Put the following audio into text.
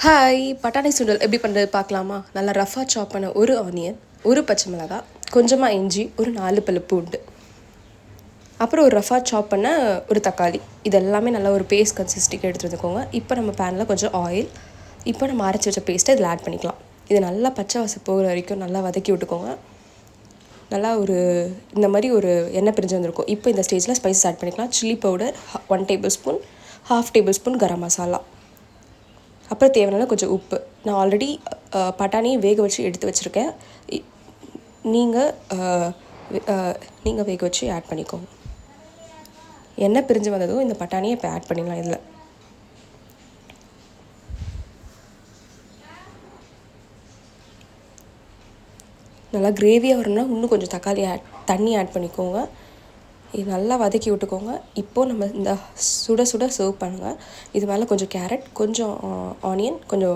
Hi, பட்டாணி சுண்டல் எப்படி பண்ணுறது பார்க்கலாமா? நல்லா ரஃபாக சாப் பண்ண ஒரு ஆனியன், ஒரு பச்சை மிளகாய், கொஞ்சமாக இஞ்சி, ஒரு 4 பல்லு பூண்டு, அப்புறம் ஒரு ரஃபாக சாப் பண்ண ஒரு தக்காளி. இது எல்லாமே நல்லா ஒரு பேஸ்ட் கன்சிஸ்டிக்கு எடுத்து வந்துக்கோங்க. இப்போ நம்ம பேனில் கொஞ்சம் ஆயில், இப்போ நம்ம அரைச்சி வச்ச பேஸ்ட்டை இதில் ஆட் பண்ணிக்கலாம். இது நல்லா பச்சை வாசம் போகிற வரைக்கும் நல்லா வதக்கி விட்டுக்கோங்க. நல்லா இந்த மாதிரி ஒரு எண்ணெய் பிரிஞ்சு வந்திருக்கும். இப்போ இந்த ஸ்டேஜில் ஸ்பைசஸ் ஆட் பண்ணிக்கலாம். Chilli powder 1 tablespoon, 1/2 tablespoon garam masala, அப்புறம் தேவையான கொஞ்சம் உப்பு. நான் ஆல்ரெடி பட்டாணியை வேக வச்சு எடுத்து வச்சுருக்கேன். நீங்கள் வேக வச்சு ஆட் பண்ணிக்கோங்க. எண்ணெய் பிரிஞ்சு வந்ததும் இந்த பட்டாணியை இப்போ ஆட் பண்ணிடலாம். இதில் நல்லா கிரேவியாக வரணும்னா இன்னும் கொஞ்சம் தண்ணி ஆட் பண்ணிக்கோங்க. இது நல்லா வதக்கி விட்டுக்கோங்க. இப்போது நம்ம இந்த சுட சுட சர்வ் பண்ணுங்கள். இது மேலே கொஞ்சம் கேரட், கொஞ்சம் ஆனியன், கொஞ்சம்